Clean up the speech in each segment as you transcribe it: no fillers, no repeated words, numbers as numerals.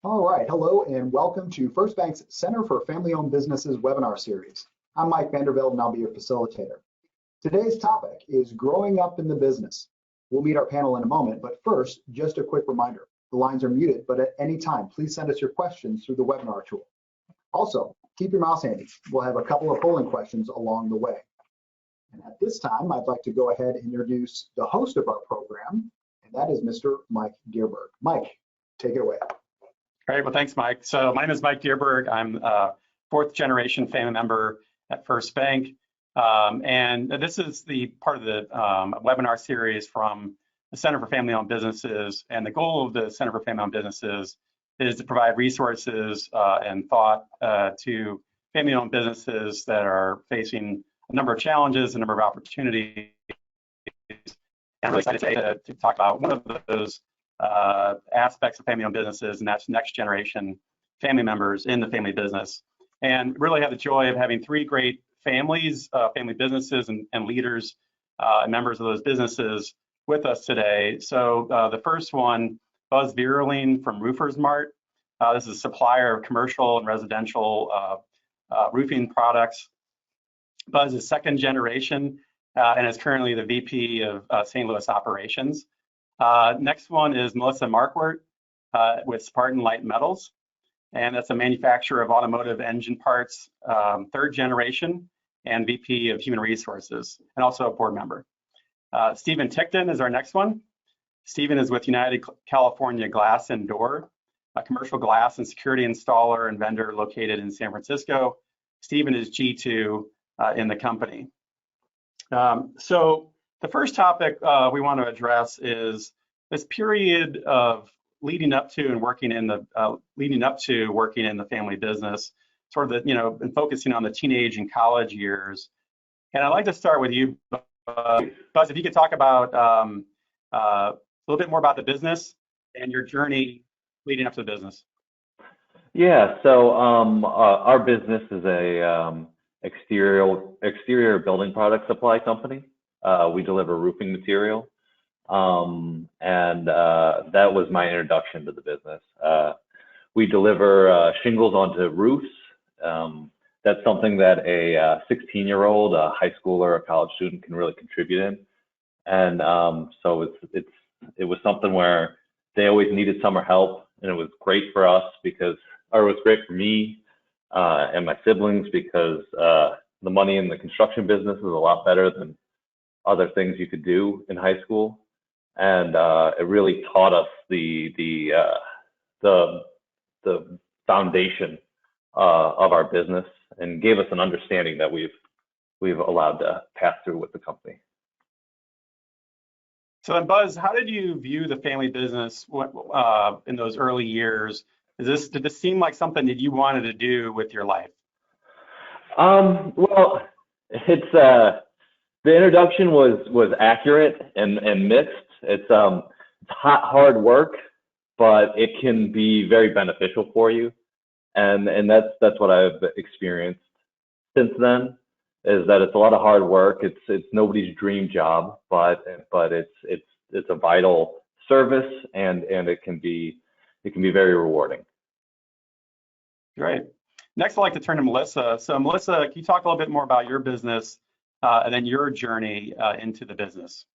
All right, hello and welcome to First Bank's Center for Family-Owned Businesses webinar series. I'm Mike Vandervelde and I'll be your facilitator. Today's topic is growing up in the business. We'll meet our panel in a moment, but first, just a quick reminder. The lines are muted, but at any time, please send us your questions through the webinar tool. Also, keep your mouse handy. We'll have a couple of polling questions along the way. And at this time, I'd like to go ahead and introduce the host of our program, and that is Mr. Mike Dierberg. Mike, take it away. Great. Well, thanks, Mike. So my name is Mike Dierberg. I'm a fourth generation family member at First Bank. And this is the part of the webinar series from the Center for Family-Owned Businesses. And the goal of the Center for Family-Owned Businesses is to provide resources and thought to family-owned businesses that are facing a number of challenges, a number of opportunities. And I'm really excited today to talk about one of those aspects of family-owned businesses, and that's next generation family members in the family business. And really have the joy of having three great families, family businesses, and leaders and members of those businesses with us today. So the first one, Buzz Vierling from Roofers Mart. This is a supplier of commercial and residential roofing products. Buzz is second generation and is currently the VP of St. Louis operations. Next one is Melissa Markwort with Spartan Light Metals, and that's a manufacturer of automotive engine parts, third generation, and VP of Human Resources, and also a board member. Stephen Ticktin is our next one. Stephen is with United California Glass and Door, a commercial glass and security installer and vendor located in San Francisco. Stephen is G2 in the company. So the first topic we want to address is this period of leading up to working in the family business, sort of and focusing on the teenage and college years. And I'd like to start with you, Buzz, if you could talk about a little bit more about the business and your journey leading up to the business. Yeah, so our business is a exterior building product supply company. We deliver roofing material, and that was my introduction to the business. We deliver shingles onto roofs. That's something that a 16-year-old, a high schooler, a college student can really contribute in. And so it was something where they always needed summer help, and it was great for us or it was great for me and my siblings because the money in the construction business is a lot better than other things you could do in high school, and it really taught us the foundation of our business and gave us an understanding that we've allowed to pass through with the company. So then, Buzz, how did you view the family business in those early years? Did this seem like something that you wanted to do with your life? Well, it's the introduction was accurate and mixed. It's hard work, but it can be very beneficial for you, and that's what I've experienced since then. Is that it's a lot of hard work. It's nobody's dream job, but it's a vital service, and it can be very rewarding. Great. Next, I'd like to turn to Melissa. So Melissa, can you talk a little bit more about your business and then your journey into the business?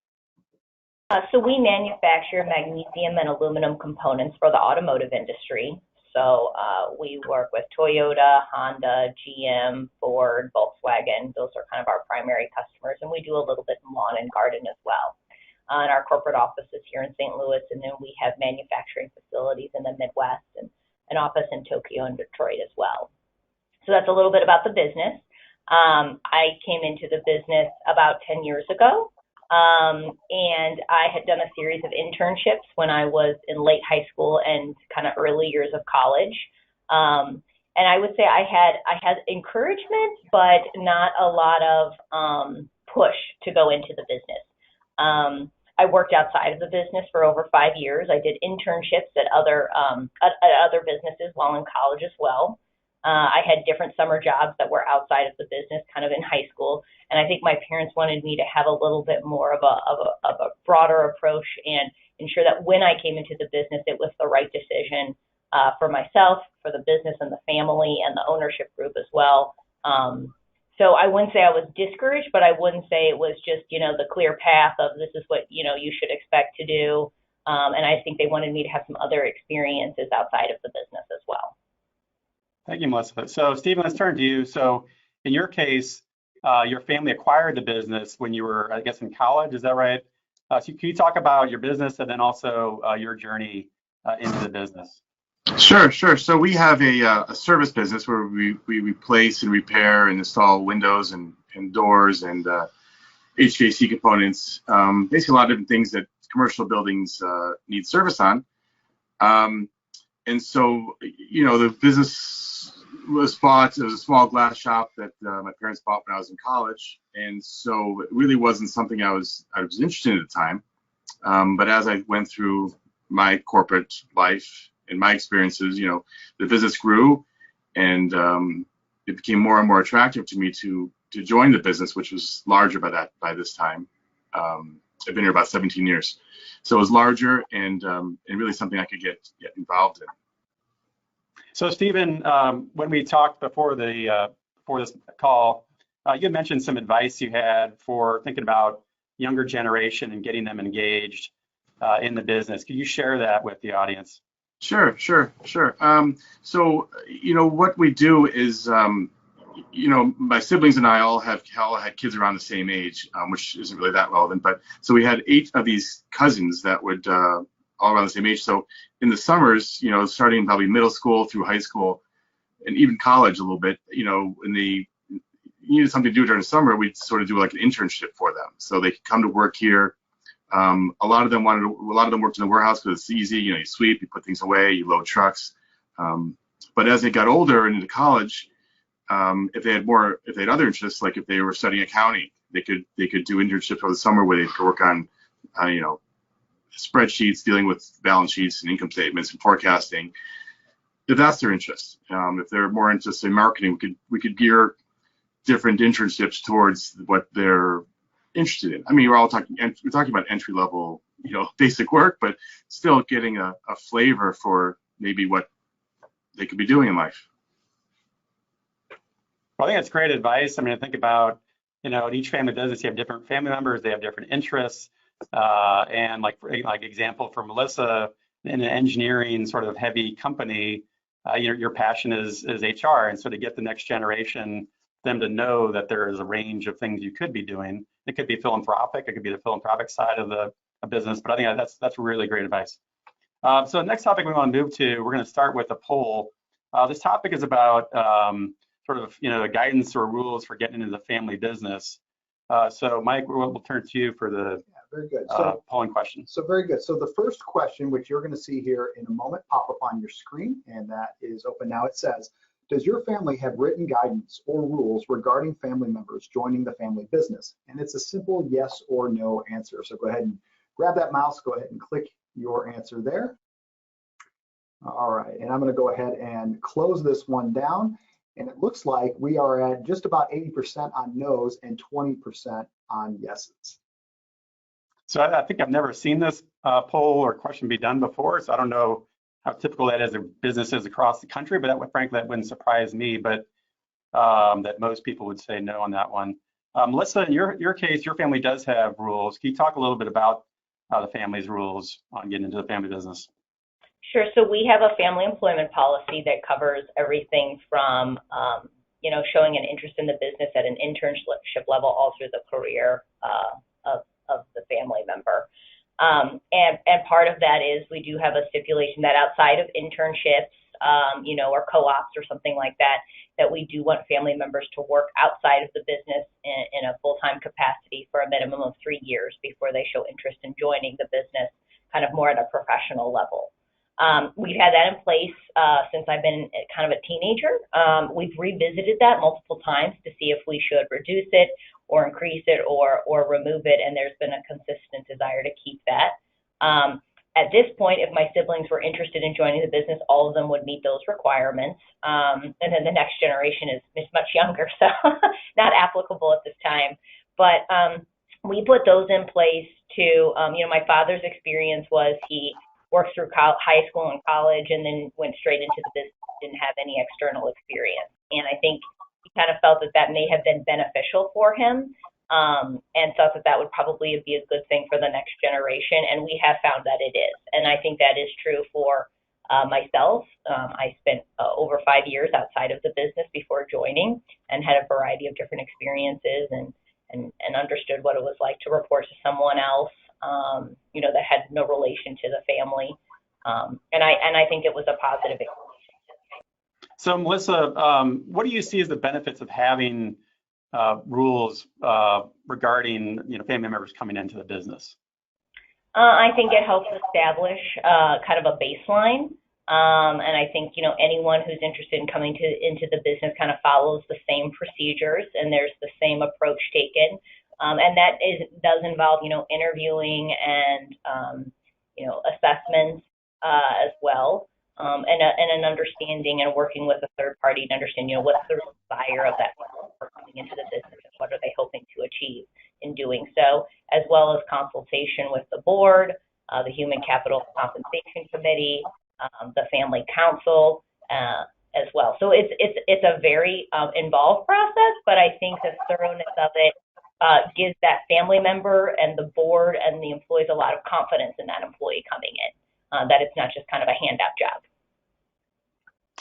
So we manufacture magnesium and aluminum components for the automotive industry. So we work with Toyota, Honda, GM, Ford, Volkswagen. Those are kind of our primary customers, and we do a little bit in lawn and garden as well. And our corporate office is here in St. Louis, and then we have manufacturing facilities in the Midwest and an office in Tokyo and Detroit as well. So that's a little bit about the business. I came into the business about 10 years ago, and I had done a series of internships when I was in late high school and kind of early years of college. And I would say I had encouragement, but not a lot of push to go into the business. I worked outside of the business for over 5 years. I did internships at other businesses while in college as well. I had different summer jobs that were outside of the business, kind of in high school, and I think my parents wanted me to have a little bit more of a broader approach and ensure that when I came into the business, it was the right decision for myself, for the business and the family and the ownership group as well. So I wouldn't say I was discouraged, but I wouldn't say it was just, the clear path of this is what, you should expect to do. And I think they wanted me to have some other experiences outside of the business as well. Thank you, Melissa. So, Stephen, let's turn to you. So, in your case, your family acquired the business when you were, I guess, in college. Is that right? So, can you talk about your business and then also your journey into the business? Sure. So we have a service business where we replace and repair and install windows and doors and HVAC components. Basically, a lot of different things that commercial buildings need service on. And so, the business was bought. It was a small glass shop that my parents bought when I was in college, and so it really wasn't something I was interested in at the time. But as I went through my corporate life and my experiences, the business grew, and it became more and more attractive to me to join the business, which was larger by this time. I've been here about 17 years, so it was larger and really something I could get involved in. So, Stephen, when we talked before this call, you mentioned some advice you had for thinking about younger generation and getting them engaged in the business. Could you share that with the audience? Sure. So, what we do is, my siblings and I all had kids around the same age, which isn't really that relevant. But so we had 8 of these cousins that would all around the same age. So in the summers, starting probably middle school through high school and even college a little bit, when they needed something to do during the summer, we'd sort of do like an internship for them. So they could come to work here. A lot of them worked in the warehouse because it's easy. You sweep, you put things away, you load trucks. But as they got older and into college, if they had other interests, like if they were studying accounting, they could do internships over the summer where they could work on, spreadsheets, dealing with balance sheets and income statements and forecasting. If that's their interest, if they're more interested in marketing, we could gear different internships towards what they're interested in. I mean, we're talking about entry level, basic work, but still getting a flavor for maybe what they could be doing in life. Well, I think that's great advice. I mean, I think about, in each family business, you have different family members, they have different interests. And like example for Melissa, in an engineering sort of heavy company, your passion is HR. And so to get the next generation, them to know that there is a range of things you could be doing. It could be philanthropic, it could be the philanthropic side of the business, but I think that's really great advice. So the next topic we want to move to, we're going to start with a poll. This topic is about sort of, guidance or rules for getting into the family business. So Mike, we'll turn to you for the very good. polling question. So very good. So the first question, which you're going to see here in a moment, pop up on your screen, and that is open now. It says, does your family have written guidance or rules regarding family members joining the family business? And it's a simple yes or no answer. So go ahead and grab that mouse, go ahead and click your answer there. All right, and I'm going to go ahead and close this one down. And it looks like we are at just about 80% on no's and 20% on yeses. So I think I've never seen this poll or question be done before, so I don't know how typical that is in businesses across the country, but frankly, that wouldn't surprise me, but that most people would say no on that one. Melissa, in your case, your family does have rules. Can you talk a little bit about the family's rules on getting into the family business? Sure. So we have a family employment policy that covers everything from, showing an interest in the business at an internship level all through the career of the family member. And part of that is we do have a stipulation that outside of internships, or co-ops or something like that, that we do want family members to work outside of the business in a full-time capacity for a minimum of 3 years before they show interest in joining the business kind of more at a professional level. We've had that in place since I've been kind of a teenager. We've revisited that multiple times to see if we should reduce it or increase it or remove it, and there's been a consistent desire to keep that. At this point, if my siblings were interested in joining the business, all of them would meet those requirements. And then the next generation is much younger, so not applicable at this time. But we put those in place to, my father's experience was he worked through high school and college, and then went straight into the business, didn't have any external experience. And I think he kind of felt that that may have been beneficial for him, and thought that that would probably be a good thing for the next generation. And we have found that it is. And I think that is true for myself. I spent over 5 years outside of the business before joining, and had a variety of different experiences, and understood what it was like to report to someone else, that had no relation to the family. And I think it was a positive experience. So Melissa, what do you see as the benefits of having rules regarding family members coming into the business? I think it helps establish kind of a baseline. And I think, anyone who's interested in coming into the business kind of follows the same procedures, and there's the same approach taken. And that does involve, interviewing and, assessments as well, and an understanding and working with a third party to understand, what's the desire of that person for coming into the business, and what are they hoping to achieve in doing so, as well as consultation with the board, the Human Capital Compensation Committee, the Family Council as well. So it's a very involved process, but I think the thoroughness of it gives that family member and the board and the employees a lot of confidence in that employee coming in, that it's not just kind of a handout job.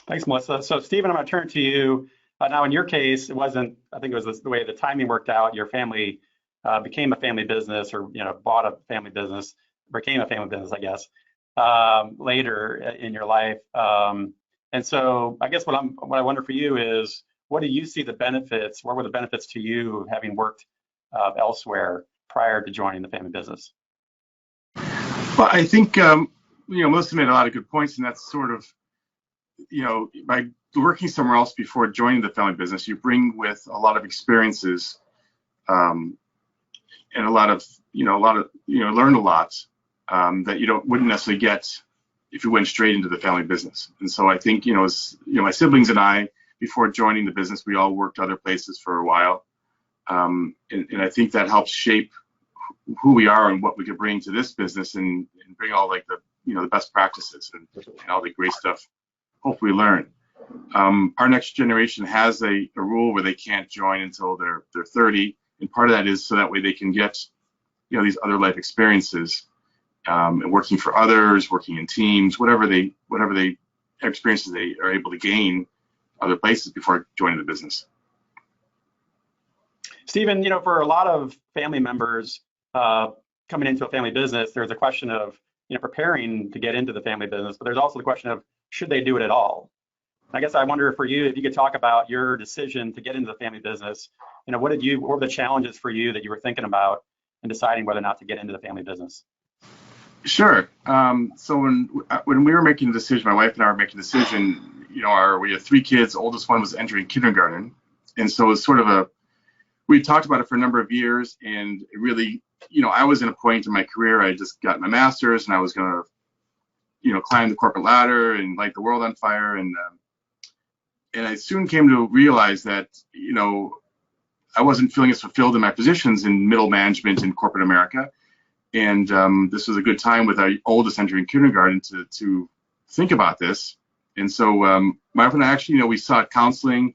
Thanks, Melissa. So Stephen, I'm going to turn to you. Now, in your case, I think it was the way the timing worked out. Your family became a family business, or bought a family business, became a family business, I guess, later in your life. And so I guess what I wonder for you is, what do you see the benefits? What were the benefits to you having worked elsewhere prior to joining the family business? Well, I think Melissa made a lot of good points, and that's sort of, by working somewhere else before joining the family business, you bring with a lot of experiences, and learned a lot that you wouldn't necessarily get if you went straight into the family business. And so I think, my siblings and I, before joining the business, we all worked other places for a while. And I think that helps shape who we are and what we can bring to this business, and bring all the best practices and all the great stuff hopefully learn. Our next generation has a rule where they can't join until they're 30. And part of that is so that way they can get, these other life experiences, and working for others, working in teams, whatever experiences they are able to gain other places before joining the business. Stephen, for a lot of family members coming into a family business, there's a question of preparing to get into the family business, but there's also the question of, should they do it at all? I guess I wonder for you, if you could talk about your decision to get into the family business. What were the challenges for you that you were thinking about in deciding whether or not to get into the family business? Sure. So when we were making the decision, my wife and I were making the decision, we had 3 kids. The oldest one was entering kindergarten. And so it was sort of we talked about it for a number of years, and it really, I was in a point in my career, I just got my master's, and I was going to, climb the corporate ladder and light the world on fire. And I soon came to realize that, I wasn't feeling as fulfilled in my positions in middle management in corporate America. And this was a good time with our oldest entering kindergarten to think about this. And so my wife and I actually, we sought counseling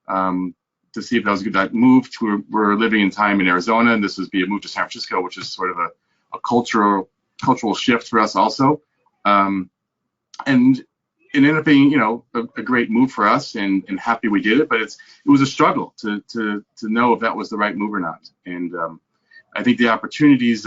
to see if that was a good move. We're living in time in Arizona, and this would be a move to San Francisco, which is sort of a cultural shift for us also. And it ended up being, a great move for us, and happy we did it. But it was a struggle to know if that was the right move or not. And I think the opportunities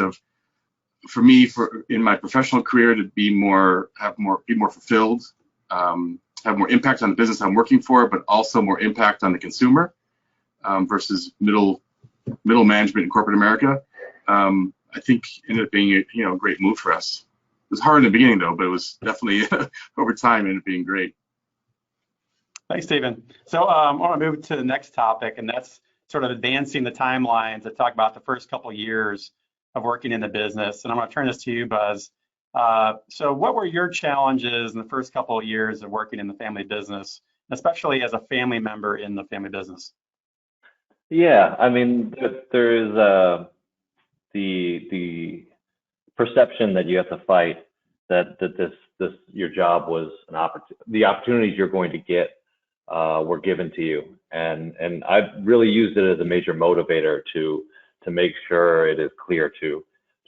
for me in my professional career to be more fulfilled, have more impact on the business I'm working for, but also more impact on the consumer, versus middle management in corporate America, I think ended up being a great move for us. It was hard in the beginning though, but it was definitely over time ended up being great. Thanks, Stephen. So I want to move to the next topic, and that's sort of advancing the timelines to talk about the first couple of years of working in the business. And I'm going to turn this to you, Buzz. So what were your challenges in the first couple of years of working in the family business, especially as a family member in the family business? Yeah, I mean, there is the perception that you have to fight that this your job was an opportunity. The opportunities you're going to get were given to you, and I've really used it as a major motivator to make sure it is clear to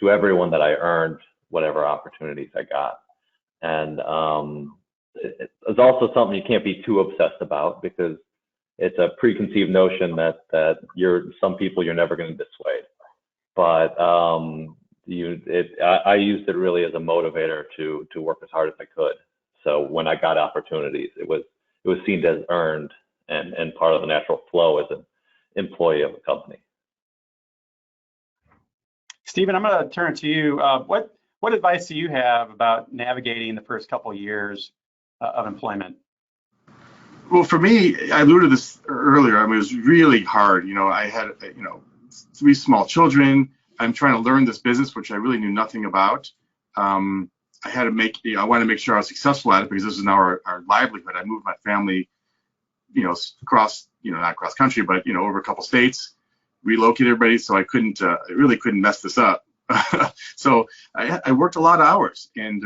everyone that I earned whatever opportunities I got. And it's also something you can't be too obsessed about, because it's a preconceived notion that some people you're never going to dissuade. But I used it really as a motivator to work as hard as I could. So when I got opportunities, it was seen as earned and part of the natural flow as an employee of a company. Stephen, I'm going to turn to you. What advice do you have about navigating the first couple of years of employment? Well, for me, I alluded to this earlier. I mean, it was really hard. I had, 3 small children. I'm trying to learn this business, which I really knew nothing about. I had to I wanted to make sure I was successful at it, because this is now our livelihood. I moved my family, across, not cross country, but, over a couple states, relocated everybody. So I really couldn't mess this up. So I worked a lot of hours, and,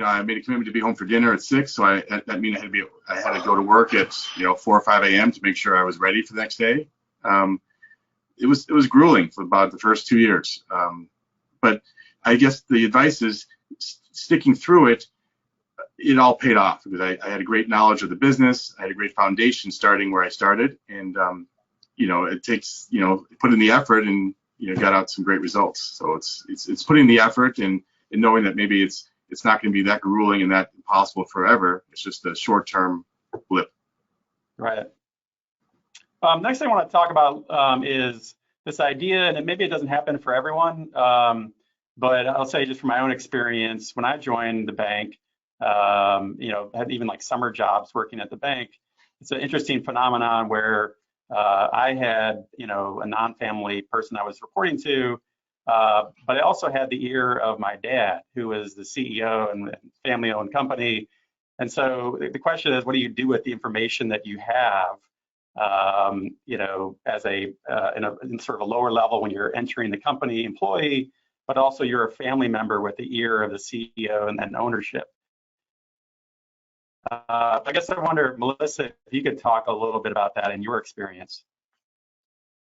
I made a commitment to be home for dinner at 6. So that meant I had to go to work at, 4 or 5 a.m. to make sure I was ready for the next day. It was grueling for about the first 2 years. But I guess the advice is sticking through it. It all paid off, because I had a great knowledge of the business. I had a great foundation starting where I started, and it takes put in the effort, and got out some great results. So it's putting the effort and knowing that maybe it's not going to be that grueling and that impossible forever. It's just a short-term blip. Right. Next thing I want to talk about is this idea, and maybe it doesn't happen for everyone, but I'll say just from my own experience, when I joined the bank, had even like summer jobs working at the bank. It's an interesting phenomenon where I had, a non-family person I was reporting to, but I also had the ear of my dad, who was the CEO and family-owned company. And so the question is, what do you do with the information that you have, as in sort of a lower level when you're entering the company employee, but also you're a family member with the ear of the CEO and ownership. I guess I wonder, Melissa, if you could talk a little bit about that in your experience.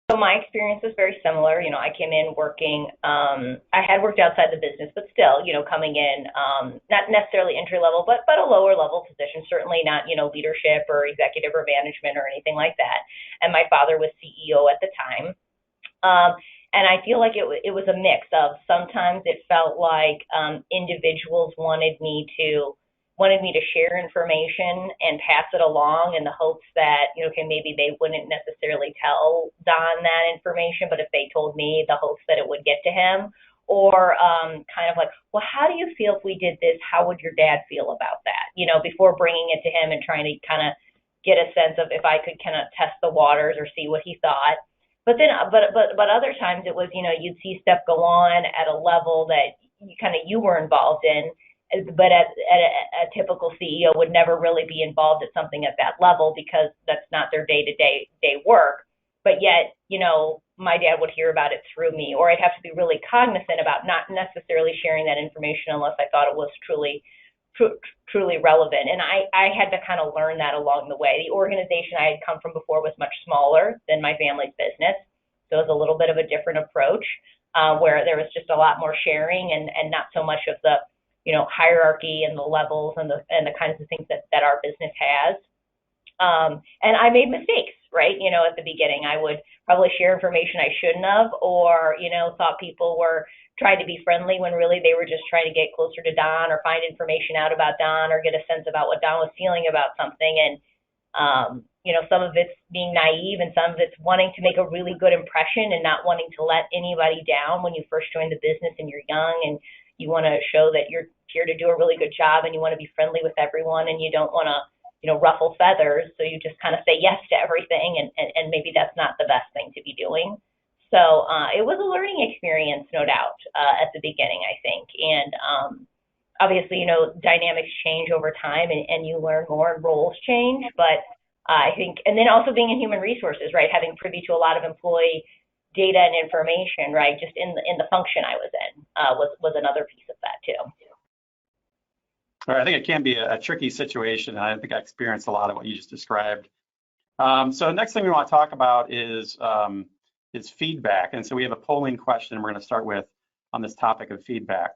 So my experience was very similar. I came in working, I had worked outside the business, but still, coming in, not necessarily entry level, but a lower level position, certainly not, leadership or executive or management or anything like that. And my father was CEO at the time. And I feel like it was a mix of, sometimes it felt like individuals wanted me to share information and pass it along in the hopes that, maybe they wouldn't necessarily tell Don that information, but if they told me, the hopes that it would get to him. Or kind of like, well, how do you feel if we did this? How would your dad feel about that? Before bringing it to him and trying to kind of get a sense of if I could kind of test the waters or see what he thought. But then, but other times it was, you'd see stuff go on at a level that you were involved in. But a typical CEO would never really be involved at something at that level, because that's not their day-to-day work. But yet, my dad would hear about it through me, or I'd have to be really cognizant about not necessarily sharing that information unless I thought it was truly relevant. And I had to kind of learn that along the way. The organization I had come from before was much smaller than my family's business, so it was a little bit of a different approach, where there was just a lot more sharing and not so much of the hierarchy and the levels and the kinds of things that our business has. And I made mistakes, right? At the beginning, I would probably share information I shouldn't have, or, thought people were trying to be friendly when really they were just trying to get closer to Don or find information out about Don or get a sense about what Don was feeling about something. And, some of it's being naive, and some of it's wanting to make a really good impression and not wanting to let anybody down when you first join the business and you're young, and you want to show that you're here to do a really good job, and you want to be friendly with everyone, and you don't want to, ruffle feathers. So you just kind of say yes to everything, and maybe that's not the best thing to be doing. So it was a learning experience, no doubt, at the beginning, I think. And obviously, dynamics change over time, and you learn more, and roles change. But I think, and then also being in human resources, right, having privy to a lot of employee data and information, right, just in the function I was in, was another piece of that too. I think it can be a tricky situation. I think I experienced a lot of what you just described. So the next thing we want to talk about is feedback. And so we have a polling question we're going to start with on this topic of feedback.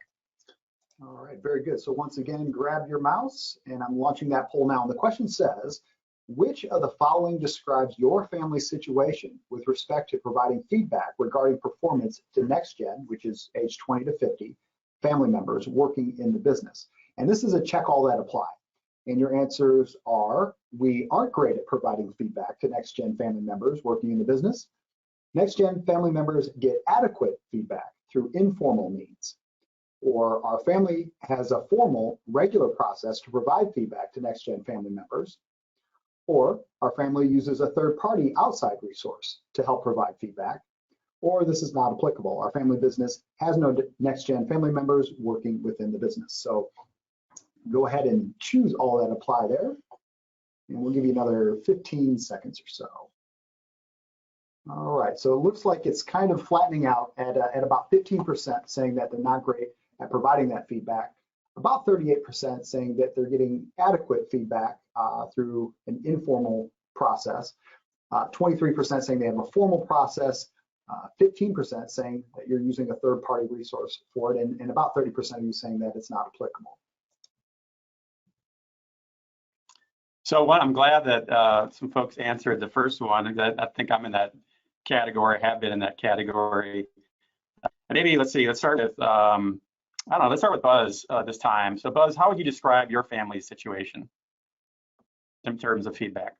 All right, very good. So once again, grab your mouse, and I'm launching that poll now. And the question says, which of the following describes your family situation with respect to providing feedback regarding performance to NexGen, which is age 20 to 50, family members working in the business? And this is a check all that apply. And your answers are, we aren't great at providing feedback to NexGen family members working in the business. NexGen family members get adequate feedback through informal means. Or our family has a formal, regular process to provide feedback to NexGen family members. Or our family uses a third-party outside resource to help provide feedback. Or this is not applicable. Our family business has no NexGen family members working within the business. So go ahead and choose all that apply there. And we'll give you another 15 seconds or so. All right, so it looks like it's kind of flattening out at about 15% saying that they're not great at providing that feedback, about 38% saying that they're getting adequate feedback through an informal process, 23% saying they have a formal process, 15% saying that you're using a third-party resource for it, and about 30% of you saying that it's not applicable. So I'm glad that some folks answered the first one. I think I'm in that category, have been in that category. Maybe let's start with I don't know, let's start with Buzz this time. So Buzz, how would you describe your family's situation in terms of feedback?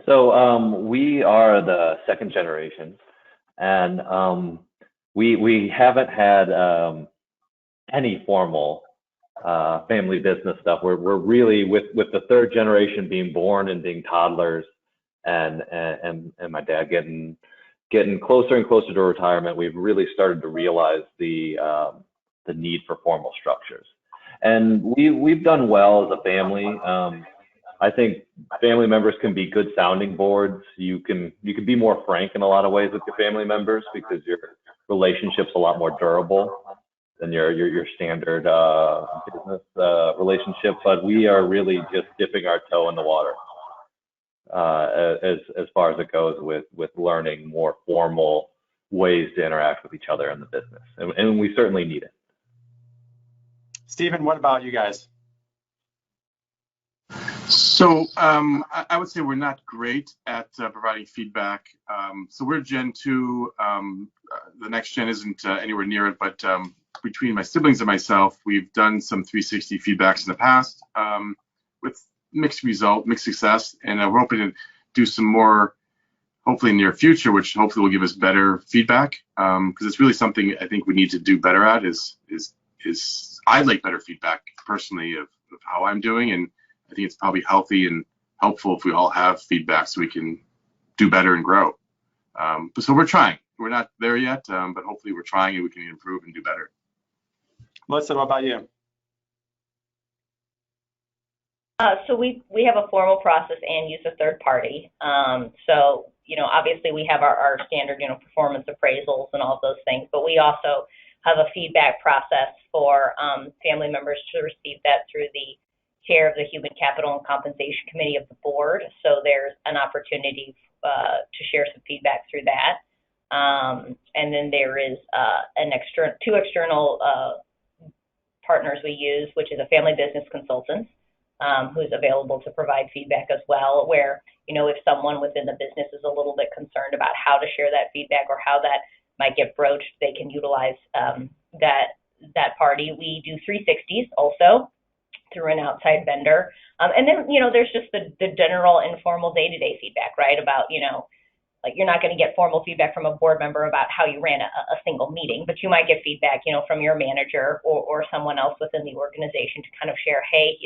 So we are the second generation, and we haven't had any formal family business stuff. We're really with the third generation being born and being toddlers, and my dad getting closer and closer to retirement, we've really started to realize the need for formal structures. And we've done well as a family. I think family members can be good sounding boards. You can be more frank in a lot of ways with your family members because your relationship's a lot more durable than your standard business relationship. But we are really just dipping our toe in the water as far as it goes with learning more formal ways to interact with each other in the business, and we certainly need it. Stephen, what about you guys? So I would say we're not great at providing feedback. So we're Gen 2. The next gen isn't anywhere near it, but between my siblings and myself, we've done some 360 feedbacks in the past with mixed success, and we're hoping to do some more, hopefully in the near future, which hopefully will give us better feedback, because it's really something I think we need to do better at. Is I'd like better feedback personally of how I'm doing, and I think it's probably healthy and helpful if we all have feedback so we can do better and grow. But so we're trying. We're not there yet, but hopefully we're trying and we can improve and do better. Melissa, what about you? So we have a formal process and use a third party. So, obviously we have our standard, performance appraisals and all of those things, but we also have a feedback process for family members to receive that through the chair of the Human Capital and Compensation Committee of the board. So there's an opportunity to share some feedback through that. And then there is two external partners we use, which is a family business consultant who's available to provide feedback as well, where, if someone within the business is a little bit concerned about how to share that feedback or how that might get broached, they can utilize that party. We do 360s also through an outside vendor. And then, there's just the general informal day-to-day feedback, right? About, like you're not going to get formal feedback from a board member about how you ran a single meeting, but you might get feedback, from your manager or someone else within the organization to kind of share, hey,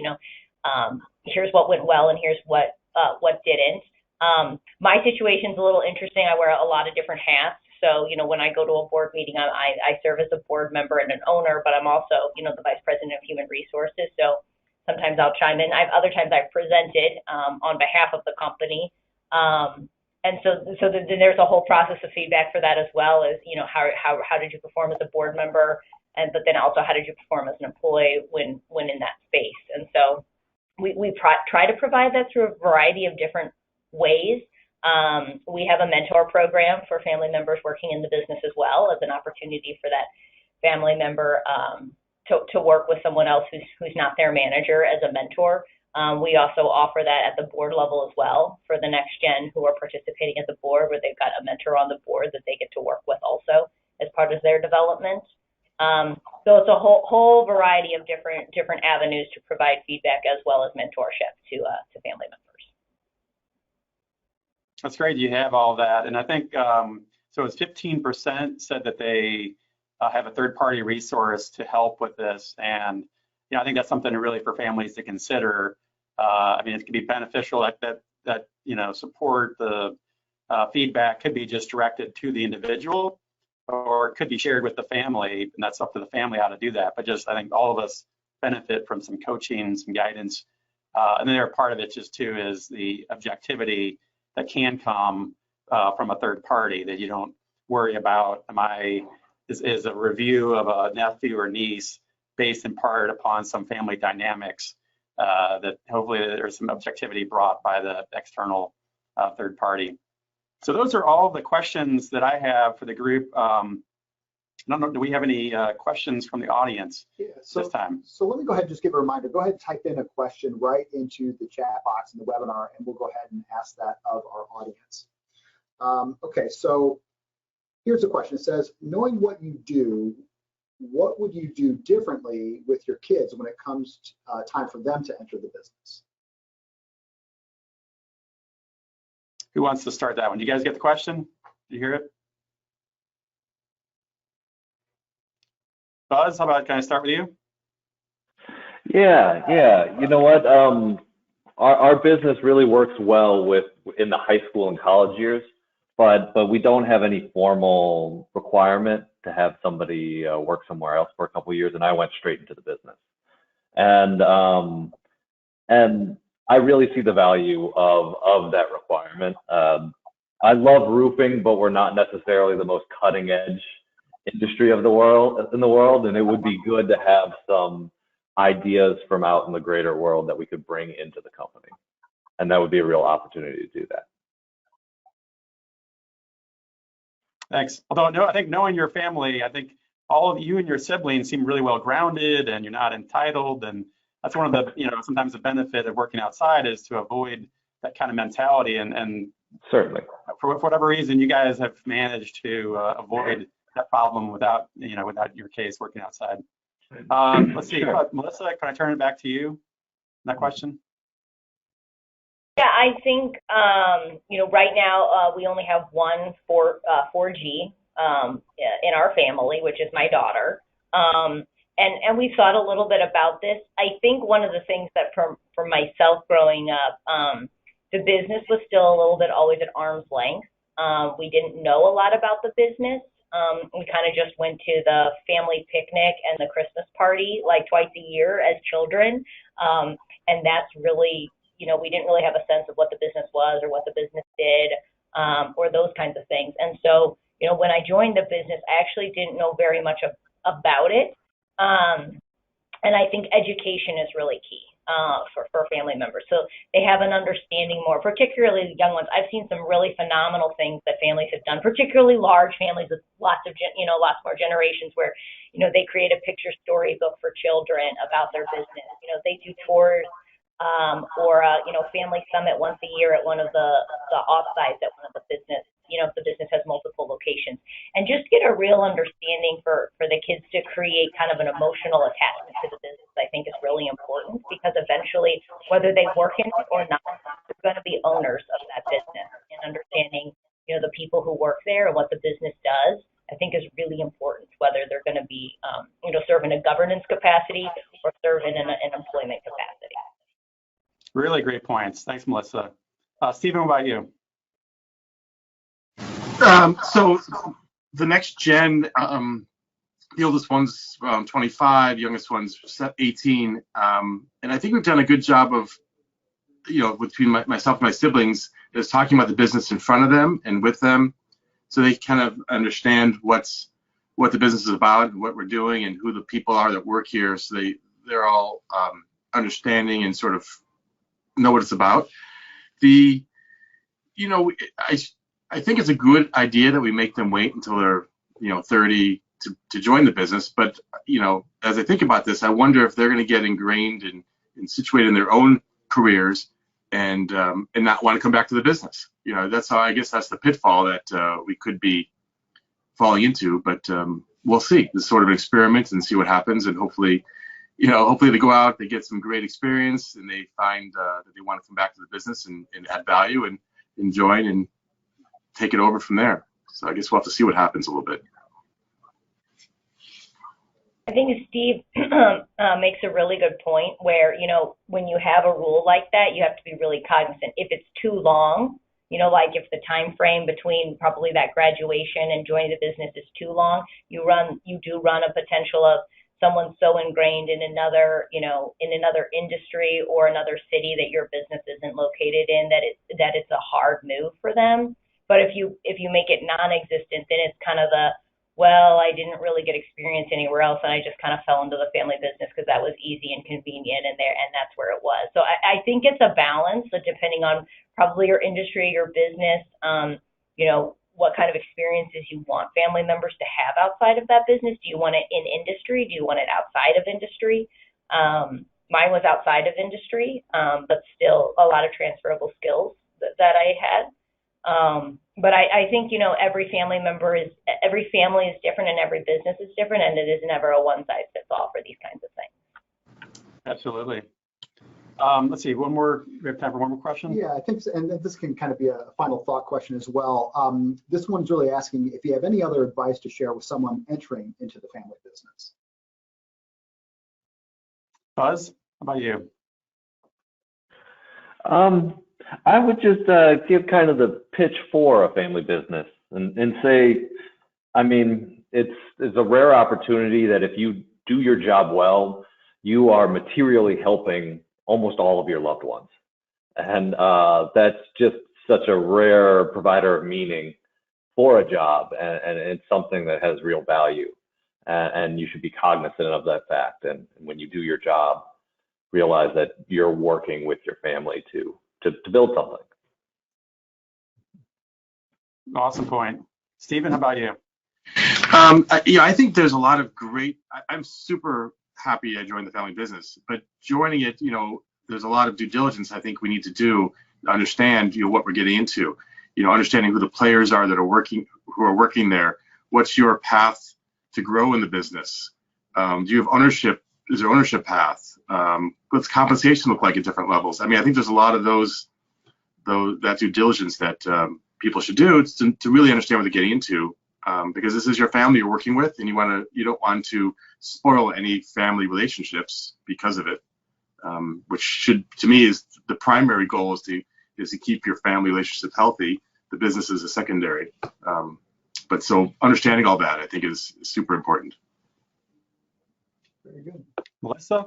here's what went well and here's what didn't. My situation's a little interesting. I wear a lot of different hats. So, when I go to a board meeting, I serve as a board member and an owner, but I'm also, the vice president of human resources. So sometimes I'll chime in. Other times I've presented on behalf of the company. And so then there's a whole process of feedback for that as well as, how did you perform as a board member? but then also how did you perform as an employee when in that space? And so we try to provide that through a variety of different ways. We have a mentor program for family members working in the business as well, as an opportunity for that family member to work with someone else who's not their manager as a mentor. We also offer that at the board level as well for the NexGen who are participating at the board, where they've got a mentor on the board that they get to work with also as part of their development. So it's a whole variety of different avenues to provide feedback as well as mentorship to family members. That's great. You have all that, and I think so. It's 15% said that they have a third-party resource to help with this, and I think that's something really for families to consider. I mean, it can be beneficial that support, the feedback could be just directed to the individual, or it could be shared with the family, and that's up to the family how to do that. But just I think all of us benefit from some coaching, some guidance, and then part of it just too is the objectivity that can come from a third party, that you don't worry about. Is a review of a nephew or niece based in part upon some family dynamics, that hopefully there's some objectivity brought by the external third party. So those are all the questions that I have for the group. I don't know, do we have any questions from the audience this time? So let me go ahead and just give a reminder. Go ahead and type in a question right into the chat box in the webinar, and we'll go ahead and ask that of our audience. Okay, so here's a question. It says, knowing what you do, what would you do differently with your kids when it comes to, time for them to enter the business? Who wants to start that one? Do you guys get the question? Did you hear it? Buzz, how about, can I start with you? Yeah. You know what? Our business really works well in the high school and college years, but we don't have any formal requirement to have somebody work somewhere else for a couple of years, and I went straight into the business. And I really see the value of that requirement. I love roofing, but we're not necessarily the most cutting edge industry in the world, and it would be good to have some ideas from out in the greater world that we could bring into the company, and that would be a real opportunity to do that. Thanks. Although I think knowing your family, I think all of you and your siblings seem really well grounded, and you're not entitled, and that's one of the sometimes the benefit of working outside is to avoid that kind of mentality, and certainly for whatever reason you guys have managed to avoid that problem without your case working outside. Let's see, Melissa, can I turn it back to you? That question? Yeah, I think right now we only have one 4G in our family, which is my daughter, and we've thought a little bit about this. I think one of the things that for myself growing up, the business was still a little bit always at arm's length. We didn't know a lot about the business. We kind of just went to the family picnic and the Christmas party like twice a year as children. And that's really, we didn't really have a sense of what the business was or what the business did, or those kinds of things. And so, when I joined the business, I actually didn't know very much about it. And I think education is really key. For family members, so they have an understanding more, particularly the young ones. I've seen some really phenomenal things that families have done, particularly large families with lots more generations, where they create a picture storybook for children about their business. They do tours or family summit once a year at one of the offsites at one of the business. If the business has multiple locations, and just get a real understanding for the kids to create kind of an emotional attachment to the business, I think is really important, because eventually, whether they work in it or not, they're going to be owners of that business, and understanding, the people who work there and what the business does, I think is really important, whether they're going to be, serve in a governance capacity or serve in an employment capacity. Really great points. Thanks, Melissa. Stephen, what about you? So the NexGen, the oldest one's 25, youngest one's 18, and I think we've done a good job of, between myself and my siblings, is talking about the business in front of them and with them, so they kind of understand what's what the business is about and what we're doing and who the people are that work here, so they're all understanding and sort of know what it's about. I think it's a good idea that we make them wait until they're 30 to join the business. But as I think about this, I wonder if they're going to get ingrained and situated in their own careers and not want to come back to the business. That's how, I guess that's the pitfall that we could be falling into. But we'll see. This is sort of an experiment and see what happens. And hopefully they go out, they get some great experience, and they find that they want to come back to the business and add value and join and take it over from there. So I guess we'll have to see what happens a little bit. I think Steve makes a really good point where, when you have a rule like that, you have to be really cognizant. If it's too long, like if the time frame between probably that graduation and joining the business is too long, you do run a potential of someone so ingrained in another industry or another city that your business isn't located in that it's a hard move for them. But if you make it non-existent, then it's kind of I didn't really get experience anywhere else, and I just kind of fell into the family business because that was easy and convenient, and that's where it was. So I think it's a balance, depending on probably your industry, your business, what kind of experiences you want family members to have outside of that business. Do you want it in industry? Do you want it outside of industry? Mine was outside of industry, but still a lot of transferable skills that I had. But I think, every family is different and every business is different, and it is never a one size fits all for these kinds of things. Absolutely. Let's see, we have time for one more question? Yeah, I think so, and this can kind of be a final thought question as well. This one's really asking if you have any other advice to share with someone entering into the family business. Buzz, how about you? I would just give kind of the pitch for a family business and say, it's a rare opportunity that if you do your job well, you are materially helping almost all of your loved ones. And that's just such a rare provider of meaning for a job, and it's something that has real value. And you should be cognizant of that fact. And when you do your job, realize that you're working with your family to build something. Awesome point. Stephen, how about you? I think there's a lot of I'm super happy I joined the family business, but joining it, there's a lot of due diligence I think we need to do to understand, what we're getting into, understanding who the players are who are working there. What's your path to grow in the business? Do you have ownership? Is there ownership path? What's compensation look like at different levels? I think there's a lot of that due diligence that people should do to really understand what they're getting into, because this is your family you're working with, and you don't want to spoil any family relationships because of it, which should, to me, is the primary goal is to keep your family relationship healthy. The business is a secondary, but so understanding all that I think is super important. Very good. Melissa?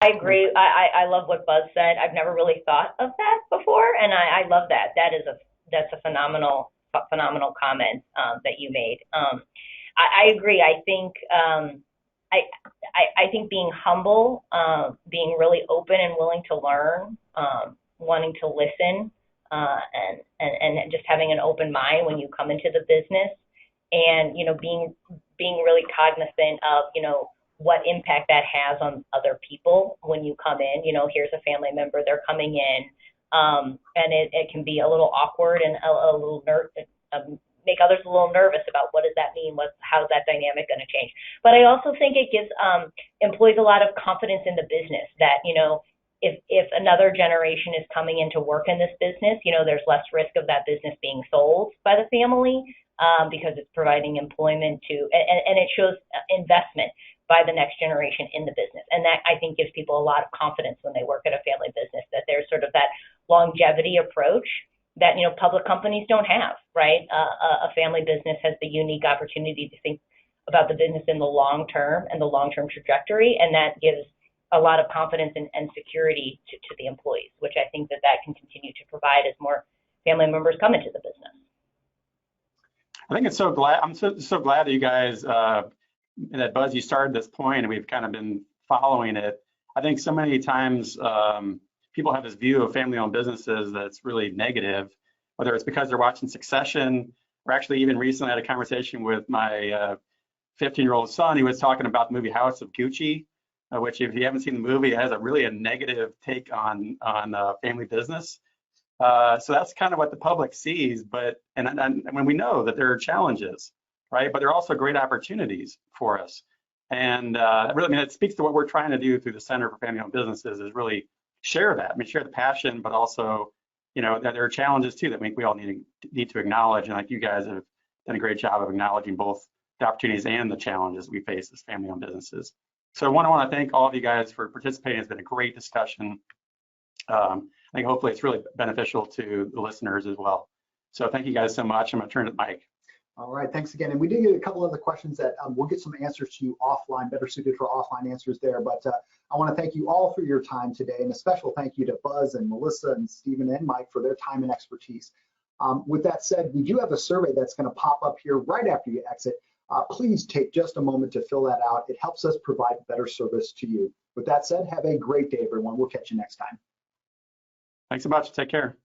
I agree. I love what Buzz said. I've never really thought of that before, and I love that. That's a phenomenal comment that you made. I agree. I think I think being humble, being really open and willing to learn, wanting to listen, and just having an open mind when you come into the business, and being really cognizant of what impact that has on other people when you come in. Here's a family member, they're coming in, and it can be a little awkward and a little make others a little nervous about what does that mean, how's that dynamic going to change. But I also think it gives employees a lot of confidence in the business that if another generation is coming in to work in this business, there's less risk of that business being sold by the family, because it's providing employment and it shows investment by the next generation in the business. And that, I think, gives people a lot of confidence when they work at a family business, that there's sort of that longevity approach that public companies don't have, right? A family business has the unique opportunity to think about the business in the long term and the long-term trajectory, and that gives a lot of confidence and security to the employees, which I think that can continue to provide as more family members come into the business. I think it's so glad, I'm so glad that you guys, that Buzz, you started this point and we've kind of been following it. I think so many times people have this view of family-owned businesses that's really negative, whether it's because they're watching Succession, or actually even recently I had a conversation with my 15-year-old son. He was talking about the movie House of Gucci, which if you haven't seen the movie, it has a really negative take on family business. So that's kind of what the public sees, but and when we know that there are challenges, right? But there are also great opportunities for us. And really, I mean, it speaks to what we're trying to do through the Center for Family-Owned Businesses is really share that. I mean, share the passion, but also, you know, that there are challenges too that we all need to acknowledge. And like you guys have done a great job of acknowledging both the opportunities and the challenges we face as family-owned businesses. So I want to thank all of you guys for participating. It's been a great discussion. I think hopefully it's really beneficial to the listeners as well. So thank you guys so much. I'm going to turn it to Mike. All right, thanks again. And we did get a couple other questions that we'll get some answers to you offline, better suited for offline answers there. But I want to thank you all for your time today, and a special thank you to Buzz and Melissa and Stephen and Mike for their time and expertise. With that said, we do have a survey that's going to pop up here right after you exit. Please take just a moment to fill that out. It helps us provide better service to you. With that said, have a great day, everyone. We'll catch you next time. Thanks so much. Take care.